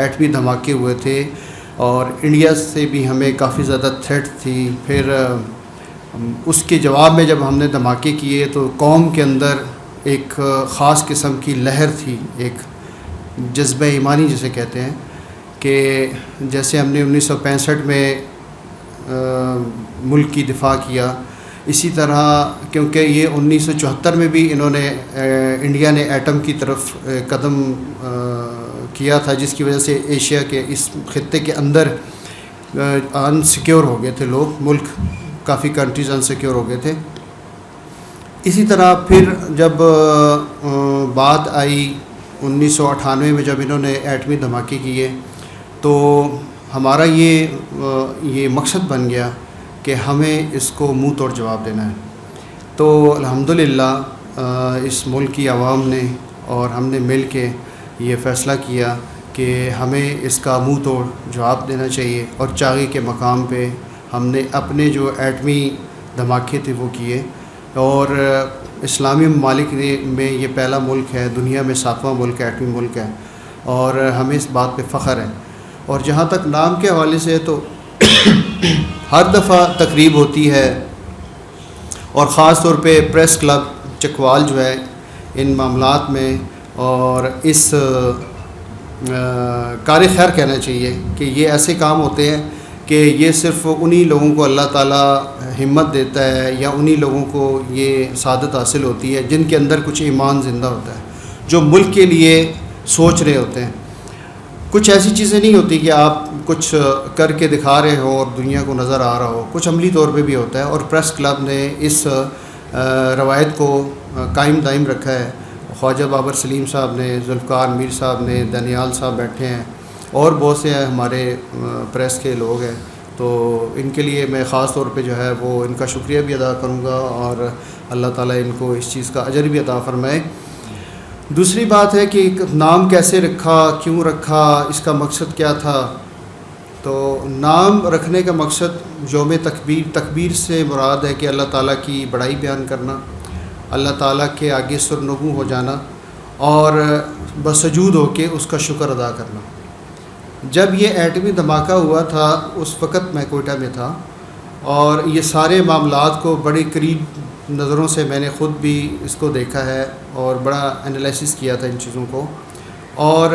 ایٹمی دھماکے ہوئے تھے اور انڈیا سے بھی ہمیں کافی زیادہ تھریٹ تھی. پھر اس کے جواب میں جب ہم نے دھماکے کیے تو قوم کے اندر ایک خاص قسم کی لہر تھی, ایک جذبہ ایمانی جسے کہتے ہیں, کہ جیسے ہم نے 1965 میں ملک کی دفاع کیا, اسی طرح کیونکہ یہ 1974 میں بھی انہوں نے انڈیا نے ایٹم کی طرف قدم کیا تھا, جس کی وجہ سے ایشیا کے اس خطے کے اندر انسیکیور ہو گئے تھے لوگ, ملک کافی کنٹریز انسیکیور ہو گئے تھے. اسی طرح پھر جب بات آئی 1998 میں جب انہوں نے ایٹمی دھماکے کیے تو ہمارا یہ مقصد بن گیا کہ ہمیں اس کو منہ توڑ جواب دینا ہے. تو الحمدللہ اس ملک کی عوام نے اور ہم نے مل کے یہ فیصلہ کیا کہ ہمیں اس کا منہ توڑ جواب دینا چاہیے, اور چاغی کے مقام پہ ہم نے اپنے جو ایٹمی دھماکے تھے وہ کیے. اور اسلامی ممالک میں یہ پہلا ملک ہے, دنیا میں 7واں ملک ہے, ایٹمی ملک ہے, اور ہمیں اس بات پہ فخر ہے. اور جہاں تک نام کے حوالے سے تو ہر دفعہ تقریب ہوتی ہے, اور خاص طور پہ پریس کلب چکوال جو ہے ان معاملات میں اور اس کار خیر کہنا چاہیے کہ یہ ایسے کام ہوتے ہیں کہ یہ صرف انہی لوگوں کو اللہ تعالیٰ ہمت دیتا ہے یا انہی لوگوں کو یہ سعادت حاصل ہوتی ہے جن کے اندر کچھ ایمان زندہ ہوتا ہے, جو ملک کے لیے سوچ رہے ہوتے ہیں. کچھ ایسی چیزیں نہیں ہوتی کہ آپ کچھ کر کے دکھا رہے ہو اور دنیا کو نظر آ رہا ہو, کچھ عملی طور پہ بھی ہوتا ہے. اور پریس کلب نے اس روایت کو قائم دائم رکھا ہے. خواجہ بابر سلیم صاحب نے, ذوالفقار میر صاحب نے, دانیال صاحب بیٹھے ہیں, اور بہت سے ہمارے پریس کے لوگ ہیں. تو ان کے لیے میں خاص طور پہ جو ہے وہ ان کا شکریہ بھی ادا کروں گا, اور اللہ تعالیٰ ان کو اس چیز کا اجر بھی عطا فرمائے. دوسری بات ہے کہ نام کیسے رکھا, کیوں رکھا, اس کا مقصد کیا تھا. تو نام رکھنے کا مقصد یوم تکبیر سے مراد ہے کہ اللہ تعالیٰ کی بڑائی بیان کرنا, اللہ تعالیٰ کے آگے سرنگوں ہو جانا اور بسجود ہو کے اس کا شکر ادا کرنا. جب یہ ایٹمی دھماکہ ہوا تھا اس وقت میں کوئٹہ میں تھا, اور یہ سارے معاملات کو بڑے قریب نظروں سے میں نے خود بھی اس کو دیکھا ہے اور بڑا انالیسس کیا تھا ان چیزوں کو. اور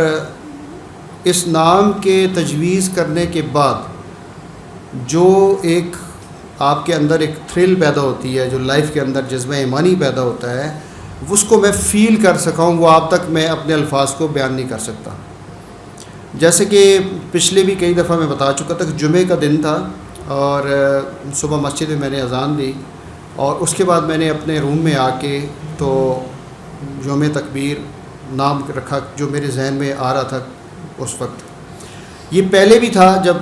اس نام کے تجویز کرنے کے بعد جو ایک آپ کے اندر ایک تھرل پیدا ہوتی ہے, جو لائف کے اندر جذبہ ایمانی پیدا ہوتا ہے, اس کو میں فیل کر سکا ہوں, وہ آپ تک میں اپنے الفاظ کو بیان نہیں کر سکتا. جیسے کہ پچھلے بھی کئی دفعہ میں بتا چکا تھا کہ جمعے کا دن تھا اور صبح مسجد میں نے اذان دی, اور اس کے بعد میں نے اپنے روم میں آ کے تو یوم تکبیر نام رکھا جو میرے ذہن میں آ رہا تھا اس وقت. یہ پہلے بھی تھا جب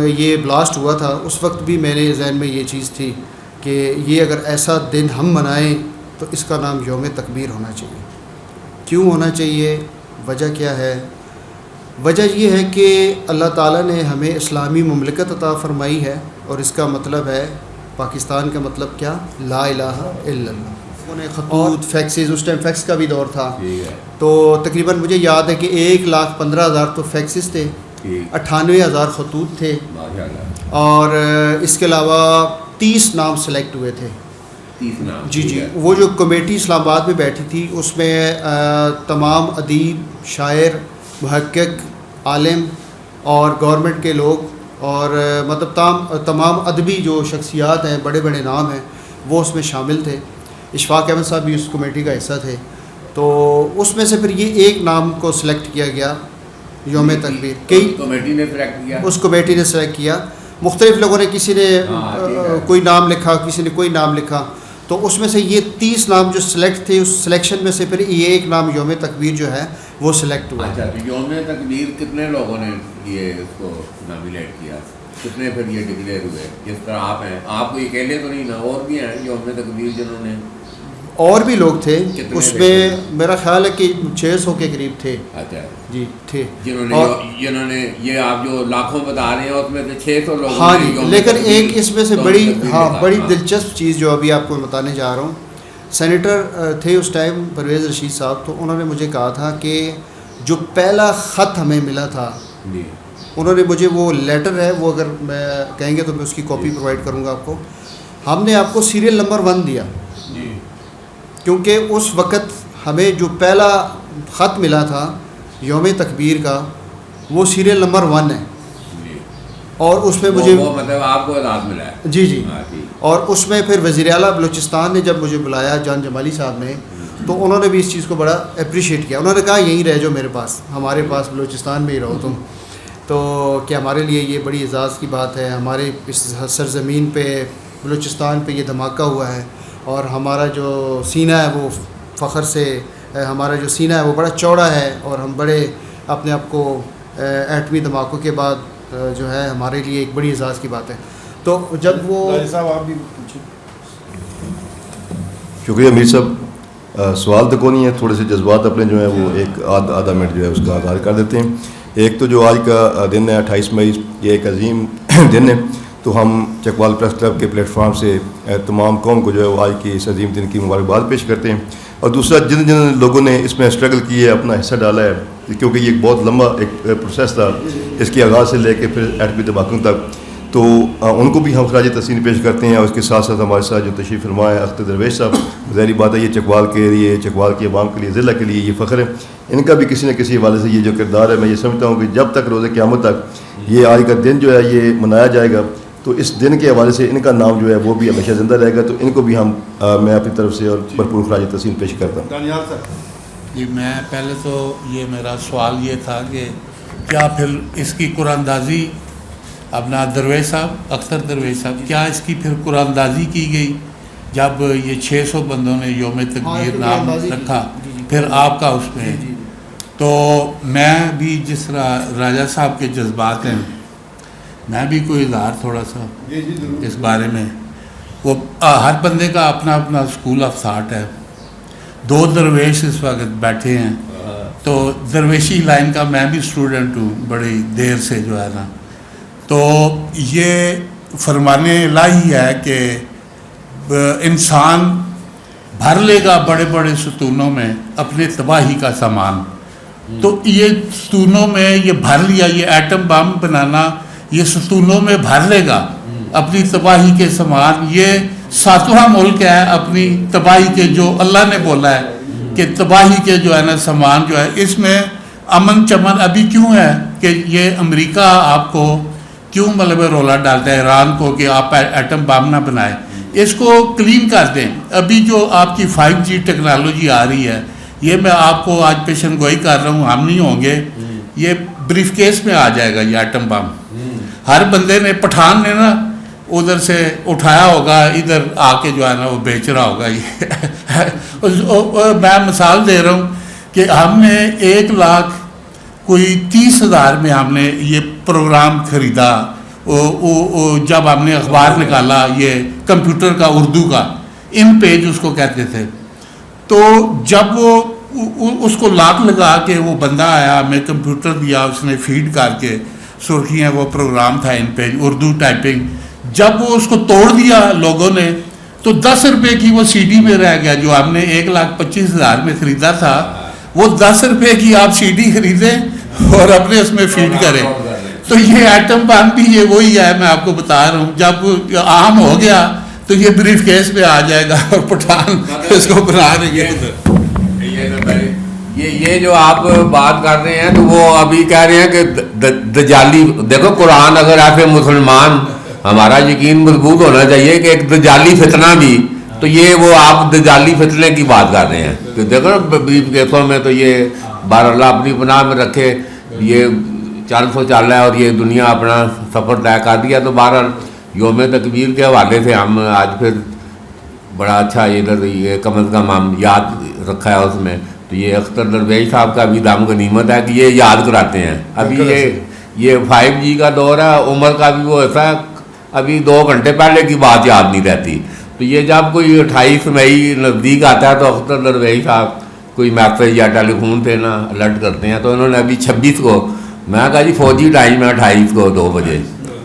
یہ بلاسٹ ہوا تھا, اس وقت بھی میرے ذہن میں یہ چیز تھی کہ یہ اگر ایسا دن ہم منائیں تو اس کا نام یوم تکبیر ہونا چاہیے. کیوں ہونا چاہیے, وجہ کیا ہے؟ وجہ یہ ہے کہ اللہ تعالیٰ نے ہمیں اسلامی مملکت عطا فرمائی ہے, اور اس کا مطلب ہے پاکستان کا مطلب کیا, لا الہ الا اللہ. انہوں نے خطوط, فیکسز, اس ٹائم فیکس کا بھی دور تھا, تو تقریباً مجھے یاد ہے کہ 1,15,000 تو فیکسز تھے, 98,000 خطوط تھے, اور اس کے علاوہ 30 نام سلیکٹ ہوئے تھے. جی وہ جو کمیٹی اسلام آباد میں بیٹھی تھی اس میں تمام ادیب, شاعر, محقق, عالم اور گورنمنٹ کے لوگ, اور مطلب تمام ادبی جو شخصیات ہیں, بڑے بڑے نام ہیں, وہ اس میں شامل تھے. اشفاق احمد صاحب بھی اس کمیٹی کا حصہ تھے. تو اس میں سے پھر یہ ایک نام کو سلیکٹ کیا گیا یوم تکبیر. کئی کمیٹی نے سلیکٹ کیا, اس کمیٹی نے سلیکٹ کیا, مختلف لوگوں نے, کسی نے کوئی نام لکھا, کسی نے کوئی نام لکھا, تو اس میں سے یہ 30 نام جو سلیکٹ تھے, اس سلیکشن میں سے پھر یہ ایک نام یوم تکبیر جو ہے وہ سلیکٹ ہوا. اچھا, یوم تکبیر کتنے لوگوں نے یہ اس کو نامینیٹ کیا, کتنے پھر یہ ڈکلیئر ہوئے؟ جس طرح آپ ہیں, آپ کو یہ اکیلے تو نہیں نا, اور بھی ہیں یوم تکبیر جنہوں نے, اور بھی لوگ تھے اس میں, میرا خیال ہے کہ 600 کے قریب تھے. اچھا جی تھے, جنہوں نے یہ آپ جو لاکھوں بتا رہے ہیں اس میں سے 600 لوگ. ہاں جی, لیکن ایک اس میں سے بڑی دلچسپ چیز جو ابھی آپ کو بتانے جا رہا ہوں, سینیٹر تھے اس ٹائم پرویز رشید صاحب, تو انہوں نے مجھے کہا تھا کہ جو پہلا خط ہمیں ملا تھا جی انہوں نے مجھے وہ لیٹر ہے وہ اگر میں کہیں گے تو میں اس کی کاپی پرووائڈ کروں گا آپ کو. ہم نے آپ کو سیریل نمبر 1 دیا جی کیونکہ اس وقت ہمیں جو پہلا خط ملا تھا یوم تکبیر کا وہ سیریل نمبر 1 ہے, جی اور اس میں مجھے وہ مطلب آپ کو اعزاز ملا ہے. جی جی, ہاں ٹھیک. اور اس میں پھر وزیر اعلیٰ بلوچستان نے جب مجھے بلایا جان جمالی صاحب نے, تو انہوں نے بھی اس چیز کو بڑا اپریشیٹ کیا. انہوں نے کہا یہیں رہ جاؤ میرے پاس, ہمارے پاس بلوچستان میں ہی رہو تم. تو کہ ہمارے لیے یہ بڑی اعزاز کی بات ہے, ہمارے اس سرزمین پہ بلوچستان پہ یہ دھماکہ ہوا ہے, اور ہمارا جو سینہ ہے وہ فخر سے, ہمارا جو سینہ ہے وہ بڑا چوڑا ہے, اور ہم بڑے اپنے آپ کو ایٹمی دھماکوں کے بعد جو ہے ہمارے لیے ایک بڑی اعزاز کی بات ہے. تو جب وہ صاحب آپ بھی شکریہ امیر صاحب. سوال تو کوئی نہیں ہے, تھوڑے سے جذبات اپنے جو ہیں وہ ایک آدھا منٹ جو ہے اس کا اظہار کر دیتے ہیں. ایک تو جو آج کا دن ہے 28 مئی, یہ ایک عظیم دن ہے, تو ہم چکوال پریس کلب کے پلیٹ فارم سے تمام قوم کو جو ہے وہ آج کی اس عظیم دن کی مبارکباد پیش کرتے ہیں. اور دوسرا جن لوگوں نے اس میں اسٹرگل کی ہے, اپنا حصہ ڈالا ہے, کیونکہ یہ ایک بہت لمبا ایک پروسیس تھا اس کے آغاز سے لے کے پھر ایٹمی دھماکوں تک, تو ان کو بھی ہم خراج تحسین پیش کرتے ہیں. اور اس کے ساتھ ساتھ ہمارے ساتھ جو تشریف فرما ہے اختر درویش صاحب, ظاہری بات ہے یہ چکوال کے لیے, چکوال کی عوام کے لیے, ضلع کے لیے یہ فخر ہے. ان کا بھی کسی نہ کسی حوالے سے یہ جو کردار ہے, میں یہ سمجھتا ہوں کہ جب تک روز قیامت تک یہ آج کا دن جو ہے یہ منایا جائے گا, تو اس دن کے حوالے سے ان کا نام جو ہے وہ بھی ہمیشہ زندہ رہے گا. تو ان کو بھی ہم میں اپنی طرف سے اور بھرپور خراج تحسین پیش کرتا ہوں. دانیال صاحب. جی میں پہلے تو یہ میرا سوال یہ تھا کہ کیا پھر اس کی قرآن اندازی اپنا درویش صاحب, اختر درویش صاحب, کیا اس کی پھر قرآن اندازی کی گئی جب یہ 600 بندوں نے یوم تکبیر نام رکھا, پھر آپ کا اس میں؟ تو میں بھی جس طرح راجہ صاحب کے جذبات ہیں, میں بھی کوئی اظہار تھوڑا سا اس بارے میں. وہ ہر بندے کا اپنا اپنا اسکول آف تھاٹ ہے. 2 درویش اس وقت بیٹھے ہیں, تو درویشی لائن کا میں بھی اسٹوڈنٹ ہوں بڑی دیر سے جو ہے نا. تو یہ فرمان الہی ہے کہ انسان بھر لے گا بڑے بڑے ستونوں میں اپنے تباہی کا سامان. تو یہ ستونوں میں یہ بھر لیا, یہ ایٹم بم بنانا یہ ستونوں میں بھر لے گا اپنی تباہی کے سامان. یہ 7واں ملک ہے اپنی تباہی کے, جو اللہ نے بولا ہے کہ تباہی کے جو ہے نا سامان جو ہے, اس میں امن چمن ابھی کیوں ہے کہ یہ امریکہ آپ کو کیوں مطلب رولا ڈالتا ہے ایران کو کہ آپ ایٹم بم نہ بنائیں, اس کو کلین کر دیں. ابھی جو آپ کی 5G ٹیکنالوجی آ رہی ہے, یہ میں آپ کو آج پیشن گوئی کر رہا ہوں, ہم نہیں ہوں گے, یہ بریف کیس میں آ جائے گا یہ ایٹم بم. ہر بندے نے, پٹھان نے نا ادھر سے اٹھایا ہوگا, ادھر آ کے جو ہے نا وہ بیچ رہا ہوگا. میں مثال دے رہا ہوں کہ ہم نے 1 کوئی 30,000 میں ہم نے یہ پروگرام خریدا. جب ہم نے اخبار نکالا یہ کمپیوٹر کا, اردو کا, ان پیج اس کو کہتے تھے. تو جب وہ اس کو لاک لگا کے وہ بندہ آیا, ہمیں کمپیوٹر دیا, اس نے فیڈ کر کے سرخیاں, وہ پروگرام تھا ان پیج اردو ٹائپنگ. جب وہ اس کو توڑ دیا لوگوں نے, تو 10 روپے کی وہ CD میں رہ گیا. جو ہم نے 1,25,000 میں خریدا تھا, وہ 10 روپے کی آپ CD خریدیں اور اپنے اس میں فیڈ کریں. تو یہ ایٹم بم بھی یہ وہی ہے, میں آپ کو بتا رہا ہوں. جب عام ہو گیا تو یہ بریف کیس میں آ جائے گا, اور پٹھان اس کو بنا رہی ہے. یہ جو آپ بات کر رہے ہیں, تو وہ ابھی کہہ رہے ہیں کہ دجالی. دیکھو قرآن اگر ایسے مسلمان, ہمارا یقین مضبوط ہونا چاہیے کہ ایک دجالی فتنہ بھی, تو یہ وہ آپ دجالی فتنے کی بات کر رہے ہیں. تو دیکھو نا بریف کیسوں میں, تو یہ بہرحال اپنی پناہ میں رکھے, یہ چل ہے اور یہ دنیا اپنا سفر طے کر دیا. تو بہرحال یوم تکبیر کے حوالے سے ہم آج پھر بڑا اچھا ادھر یہ کم از کم ہم یاد رکھا ہے اس میں. تو یہ اختر درویش صاحب کا بھی دام غنیمت ہے کہ یہ یاد کراتے ہیں. ابھی یہ 5G کا دور ہے, عمر کا بھی وہ ایسا, ابھی 2 گھنٹے پہلے کی بات یاد نہیں رہتی. تو یہ جب کوئی 28 مئی نزدیک آتا ہے, تو اختر درویش صاحب کوئی میسیج یا ٹیلی فون سے نا الرٹ کرتے ہیں. تو انہوں نے ابھی 26 کو, میں کہا جی فوجی ٹائم ہے 28 کو 2 بجے.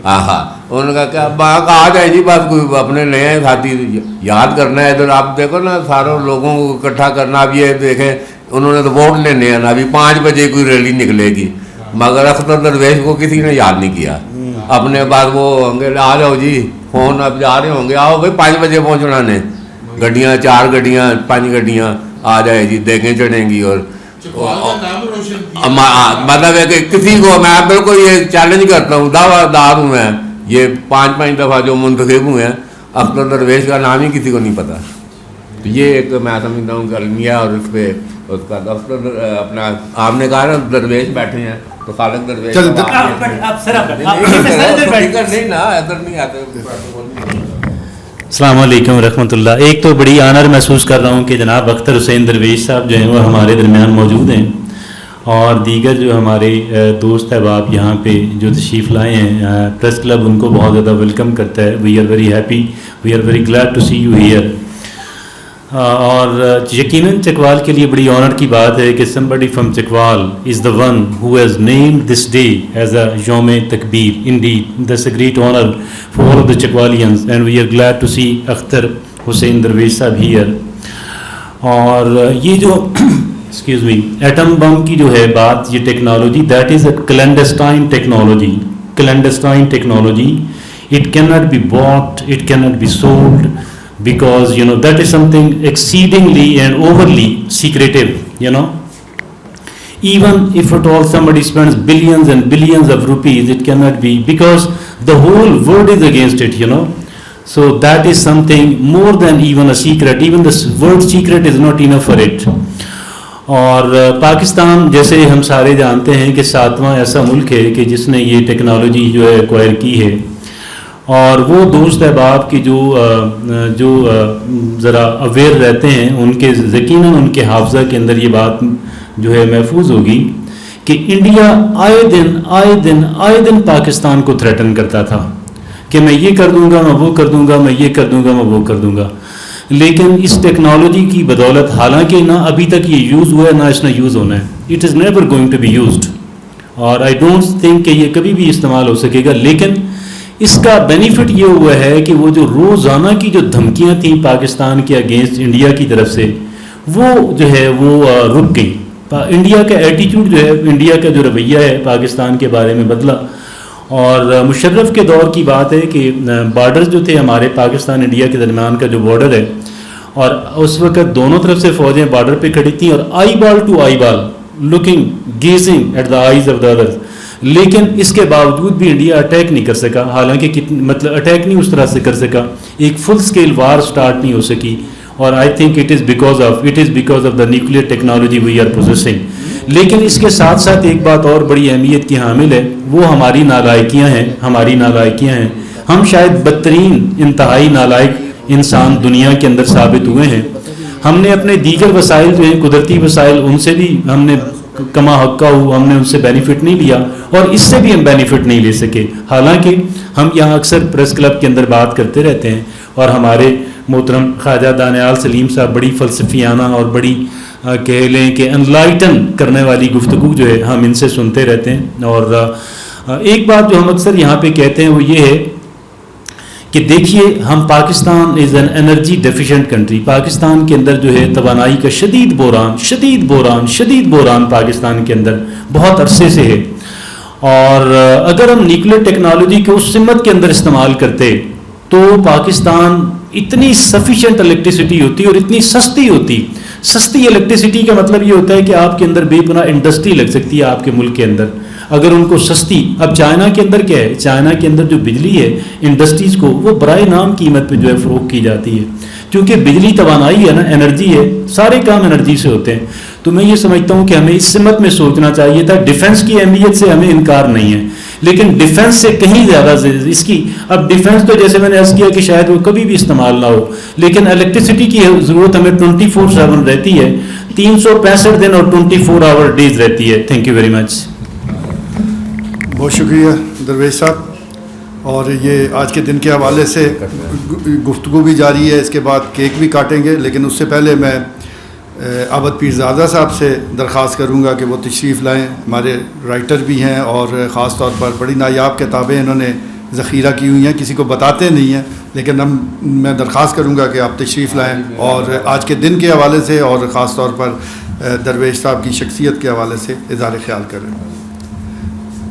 ہاں انہوں نے کہا کہ اب آ جائے جی, بس کوئی اپنے نئے ساتھی یاد کرنا ہے. ادھر آپ دیکھو نا سارے لوگوں کو اکٹھا کرنا. اب یہ دیکھیں انہوں نے تو ووٹ لینے ہیں نا, ابھی 5 بجے کوئی ریلی نکلے گی. مگر اختر درویش کو کسی نے یاد نہیں کیا. اپنے بعد وہ ہوں گے آ جاؤ جی فون اب جا رہے ہوں گے, آؤ بھائی 5 بجے پہنچنا نے, گڈیاں 4 گڈیاں 5 گڈیاں آ جائے جی, دیکھیں چڑھیں گی. اور مطلب ہے کہ کسی کو میں بالکل یہ چیلنج کرتا ہوں, دعویٰ دار ہوں میں, یہ 5 دفعہ جو منتخب ہوئے ہیں اختر درویش کا نام ہی کسی کو نہیں پتہ. تو یہ ایک میں سمجھتا ہوں کہ المیہ, اور اس پہ اس کا اختر اپنا آپ نے کہا نا درویش بیٹھے ہیں تو خالق درویش نہیں نا ادھر نہیں آتے. السلام علیکم ورحمۃ اللہ. ایک تو بڑی آنر محسوس کر رہا ہوں کہ جناب اختر حسین درویش صاحب جو ہیں وہ ہمارے درمیان موجود ہیں, اور دیگر جو ہمارے دوست احباب یہاں پہ جو تشریف لائے ہیں, پریس کلب ان کو بہت زیادہ ویلکم کرتا ہے. We are very happy, we are very glad to see you here. اور یقیناً چکوال کے لیے بڑی آنر کی بات ہے کہ somebody from Chakwal is the one who has named this day as a یوم تکبیر. Indeed, that's a great honor for all of the Chakwalians, and we are glad to see Akhtar Hussain درویش صاحب here. اور یہ جو ایکسکیوز می ایٹم بم کی جو ہے بات, یہ technology that is a clandestine technology. Clandestine technology, it cannot be bought, it cannot be sold, because you know that is something exceedingly and overly secretive, you know. Even if at all somebody spends billions and billions of rupees, it cannot be, because the whole world is against it, you know. So that is something more than even a secret. Even the word secret is not enough for it. اور پاکستان جیسے ہم سارے جانتے ہیں کہ 7واں ایسا ملک ہے کہ جس نے یہ ٹیکنالوجی جو ہے ایکوائر کی ہے. اور وہ دوست احباب کی جو ذرا اویئر رہتے ہیں, ان کے یقیناً ان کے حافظہ کے اندر یہ بات جو ہے محفوظ ہوگی کہ انڈیا آئے دن پاکستان کو تھریٹن کرتا تھا کہ میں یہ کر دوں گا, میں وہ کر دوں گا, میں یہ کر دوں گا, میں وہ کر دوں گا. لیکن اس ٹیکنالوجی کی بدولت, حالانکہ نہ ابھی تک یہ یوز ہوا ہے نہ اس نے یوز ہونا ہے, it is never going to be used, اور آئی ڈونٹ تھنک کہ یہ کبھی بھی استعمال ہو سکے گا. لیکن اس کا بینیفٹ یہ ہوا ہے کہ وہ جو روزانہ کی جو دھمکیاں تھیں پاکستان کے اگینسٹ انڈیا کی طرف سے, وہ جو ہے وہ رک گئی. انڈیا کا ایٹیٹیوڈ جو ہے, انڈیا کا جو رویہ ہے پاکستان کے بارے میں بدلا. اور مشرف کے دور کی بات ہے کہ بارڈرز جو تھے ہمارے پاکستان انڈیا کے درمیان کا جو بارڈر ہے, اور اس وقت دونوں طرف سے فوجیں بارڈر پہ کھڑی تھیں, اور eyeball to eyeball looking gazing at the eyes of the others. لیکن اس کے باوجود بھی انڈیا اٹیک نہیں کر سکا, حالانکہ مطلب اٹیک نہیں اس طرح سے کر سکا, ایک فل اسکیل وار سٹارٹ نہیں ہو سکی. اور I think it is because of the nuclear technology we are possessing. لیکن اس کے ساتھ ساتھ ایک بات اور بڑی اہمیت کی حامل ہے, وہ ہماری نالائکیاں ہیں. ہم شاید بدترین انتہائی نالائق انسان دنیا کے اندر ثابت ہوئے ہیں. ہم نے اپنے دیگر وسائل جو ہیں قدرتی وسائل, ان سے بھی ہم نے کما حقہ ہو, ہم نے ان سے بینیفٹ نہیں لیا, اور اس سے بھی ہم بینیفٹ نہیں لے سکے. حالانکہ ہم یہاں اکثر پریس کلب کے اندر بات کرتے رہتے ہیں, اور ہمارے محترم خواجہ دانیال سلیم صاحب بڑی فلسفیانہ اور بڑی کہہ لیں کہ انلائٹن کرنے والی گفتگو جو ہے ہم ان سے سنتے رہتے ہیں. اور ایک بات جو ہم اکثر یہاں پہ کہتے ہیں وہ یہ ہے کہ دیکھیے, ہم Pakistan is an energy deficient country. Pakistan کے اندر جو ہے توانائی کا شدید بحران پاکستان کے اندر بہت عرصے سے ہے. اور اگر ہم نیوکلیئر ٹیکنالوجی کو اس سمت کے اندر استعمال کرتے تو پاکستان اتنی سفیشینٹ الیکٹریسٹی ہوتی اور اتنی سستی ہوتی. سستی الیکٹریسٹی کا مطلب یہ ہوتا ہے کہ آپ کے اندر بے پناہ انڈسٹری لگ سکتی ہے آپ کے ملک کے اندر, اگر ان کو سستی. اب چائنا کے اندر کیا ہے, چائنا کے اندر جو بجلی ہے انڈسٹریز کو وہ برائے نام قیمت پہ جو ہے فروخت کی جاتی ہے, کیونکہ بجلی توانائی ہے نا, انرجی ہے, سارے کام انرجی سے ہوتے ہیں. تو میں یہ سمجھتا ہوں کہ ہمیں اس سمت میں سوچنا چاہیے تھا. ڈیفنس کی اہمیت سے ہمیں انکار نہیں ہے, لیکن ڈیفنس سے کہیں زیادہ اس کی, اب ڈیفنس تو جیسے میں نے عرض کیا کہ شاید وہ کبھی بھی استعمال نہ ہو, لیکن الیکٹریسٹی کی ضرورت ہمیں 24/7 رہتی ہے, 365 دن اور 24 آور ڈیز رہتی ہے. Thank you very much. بہت شکریہ درویش صاحب. اور یہ آج کے دن کے حوالے سے گفتگو بھی جاری ہے, اس کے بعد کیک بھی کاٹیں گے, لیکن اس سے پہلے میں عابد پیرزادہ صاحب سے درخواست کروں گا کہ وہ تشریف لائیں. ہمارے رائٹر بھی ہیں اور خاص طور پر بڑی نایاب کتابیں انہوں نے ذخیرہ کی ہوئی ہیں, کسی کو بتاتے نہیں ہیں, لیکن میں درخواست کروں گا کہ آپ تشریف لائیں اور آج کے دن کے حوالے سے اور خاص طور پر درویش صاحب کی شخصیت کے حوالے سے اظہار خیال کریں.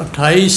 28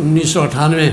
1998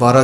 12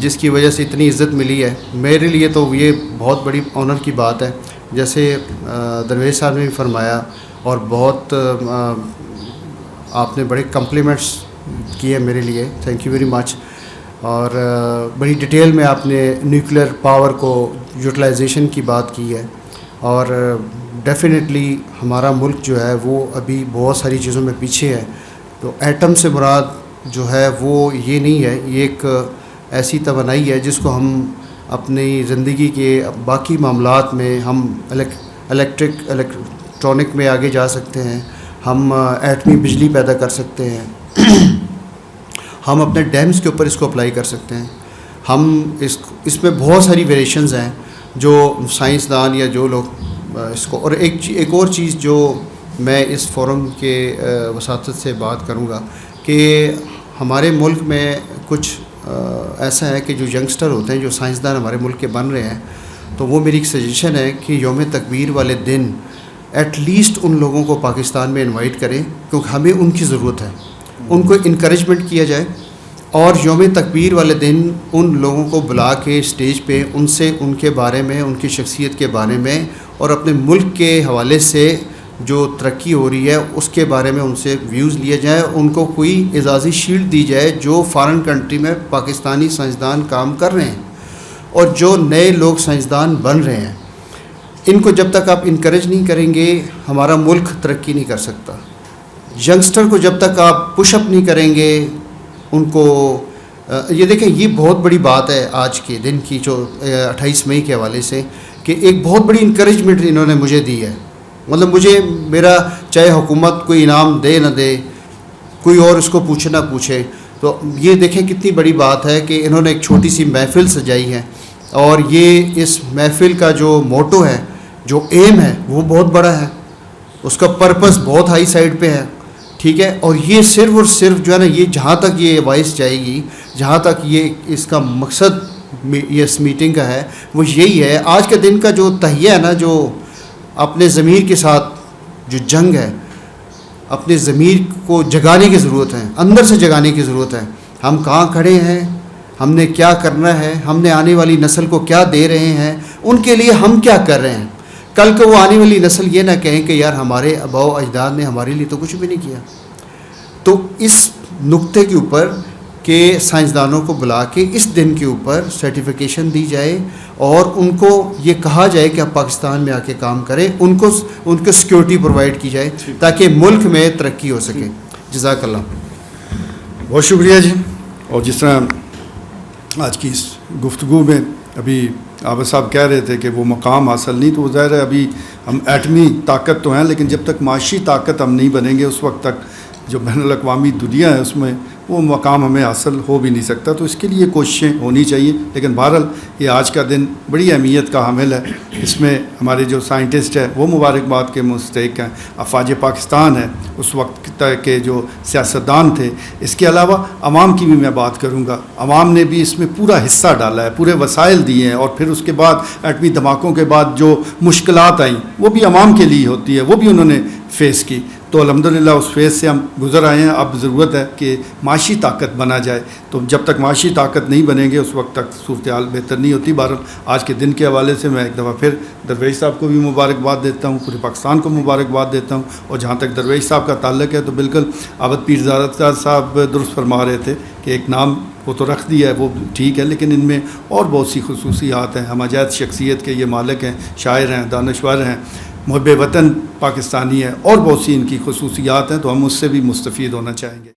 جس کی وجہ سے اتنی عزت ملی ہے. میرے لیے تو یہ بہت بڑی آنر کی بات ہے. جیسے درویش صاحب نے بھی فرمایا اور بہت آپ نے بڑے کمپلیمنٹس کیے میرے لیے, تھینک یو ویری مچ. اور بڑی ڈیٹیل میں آپ نے نیوکلیر پاور کو یوٹیلائزیشن کی بات کی ہے. اور ڈیفینیٹلی ہمارا ملک جو ہے وہ ابھی بہت ساری چیزوں میں پیچھے ہے. تو ایٹم سے مراد جو ہے وہ یہ نہیں ہے, یہ ایک ایسی توانائی ہے جس کو ہم اپنی زندگی کے باقی معاملات میں ہم الیکٹرانک میں آگے جا سکتے ہیں, ہم ایٹمی بجلی پیدا کر سکتے ہیں, ہم اپنے ڈیمز کے اوپر اس کو اپلائی کر سکتے ہیں. ہم اس میں بہت ساری ویریشنز ہیں جو سائنسدان یا جو لوگ اس کو. اور ایک اور چیز جو میں اس فورم کے وساطت سے بات کروں گا کہ ہمارے ملک میں کچھ ایسا ہے کہ جو ینگسٹر ہوتے ہیں, جو سائنسدان ہمارے ملک کے بن رہے ہیں, تو وہ میری ایک سجیشن ہے کہ یوم تکبیر والے دن ایٹ لیسٹ ان لوگوں کو پاکستان میں انوائٹ کریں, کیونکہ ہمیں ان کی ضرورت ہے. ان کو انکریجمنٹ کیا جائے اور یوم تکبیر والے دن ان لوگوں کو بلا کے اسٹیج پہ ان سے ان کے بارے میں, ان کی شخصیت کے بارے میں اور اپنے ملک کے حوالے سے جو ترقی ہو رہی ہے اس کے بارے میں ان سے ویوز لیے جائیں. ان کو کوئی اعزازی شیلڈ دی جائے جو فارن کنٹری میں پاکستانی سائنسدان کام کر رہے ہیں اور جو نئے لوگ سائنسدان بن رہے ہیں. ان کو جب تک آپ انکریج نہیں کریں گے ہمارا ملک ترقی نہیں کر سکتا. ینگسٹر کو جب تک آپ پش اپ نہیں کریں گے, ان کو یہ دیکھیں, یہ بہت بڑی بات ہے آج کے دن کی جو 28 مئی کے حوالے سے, کہ ایک بہت بڑی انکریجمنٹ انہوں نے مجھے دی ہے. مطلب مجھے میرا چاہے حکومت کوئی انعام دے نہ دے, کوئی اور اس کو پوچھے نہ پوچھے, تو یہ دیکھیں کتنی بڑی بات ہے کہ انہوں نے ایک چھوٹی سی محفل سجائی ہے. اور یہ اس محفل کا جو موٹو ہے, جو ایم ہے, وہ بہت بڑا ہے, اس کا پرپس بہت ہائی سائڈ پہ ہے. ٹھیک ہے, اور یہ صرف اور صرف جو ہے نا, یہ جہاں تک یہ وائس جائے گی, جہاں تک یہ اس کا مقصد یہ اس میٹنگ کا ہے وہ یہی ہے. آج کے دن کا جو تہیہ ہے نا, جو اپنے ضمیر کے ساتھ جو جنگ ہے, اپنے ضمیر کو جگانے کی ضرورت ہے, اندر سے جگانے کی ضرورت ہے. ہم کہاں کھڑے ہیں, ہم نے کیا کرنا ہے, ہم نے آنے والی نسل کو کیا دے رہے ہیں, ان کے لیے ہم کیا کر رہے ہیں. کل کو وہ آنے والی نسل یہ نہ کہیں کہ یار ہمارے آباء و اجداد نے ہمارے لیے تو کچھ بھی نہیں کیا. تو اس نقطے کے اوپر کہ سائنسدانوں کو بلا کے اس دن کے اوپر سرٹیفیکیشن دی جائے اور ان کو یہ کہا جائے کہ آپ پاکستان میں آ کے کام کریں, ان کو سیکیورٹی پرووائڈ کی جائے تاکہ ملک میں ترقی ہو سکے. جزاک اللہ. بہت شکریہ جی. اور جس طرح آج کی اس گفتگو میں ابھی عابد صاحب کہہ رہے تھے کہ وہ مقام حاصل نہیں, تو وہ ظاہر ہے ابھی ہم ایٹمی طاقت تو ہیں, لیکن جب تک معاشی طاقت ہم نہیں بنیں گے اس وقت تک جو بین الاقوامی دنیا ہے اس میں وہ مقام ہمیں حاصل ہو بھی نہیں سکتا. تو اس کے لیے کوششیں ہونی چاہیے. لیکن بہرحال یہ آج کا دن بڑی اہمیت کا حامل ہے. اس میں ہمارے جو سائنٹسٹ ہیں وہ مبارکباد کے مستحق ہیں, افواج پاکستان ہے, اس وقت کے جو سیاستدان تھے. اس کے علاوہ عوام کی بھی میں بات کروں گا. عوام نے بھی اس میں پورا حصہ ڈالا ہے, پورے وسائل دیے ہیں, اور پھر اس کے بعد ایٹمی دھماکوں کے بعد جو مشکلات آئیں وہ بھی عوام کے لیے ہوتی ہے, وہ بھی انہوں نے فیس کی. تو الحمدللہ اس فیز سے ہم گزر آئے ہیں. اب ضرورت ہے کہ معاشی طاقت بنا جائے. تو جب تک معاشی طاقت نہیں بنے گے اس وقت تک صورتحال بہتر نہیں ہوتی. بہرحال آج کے دن کے حوالے سے میں ایک دفعہ پھر درویش صاحب کو بھی مبارکباد دیتا ہوں, پورے پاکستان کو مبارکباد دیتا ہوں. اور جہاں تک درویش صاحب کا تعلق ہے تو بالکل عابد پیرزادہ صاحب درست فرما رہے تھے کہ ایک نام وہ تو رکھ دیا ہے, وہ ٹھیک ہے, لیکن ان میں اور بہت سی خصوصیات ہیں. ہم عجائب شخصیت کے یہ مالک ہیں, شاعر ہیں, دانشور ہیں, محب وطن پاکستانی ہے, اور بہت سی ان کی خصوصیات ہیں. تو ہم اس سے بھی مستفید ہونا چاہیں گے.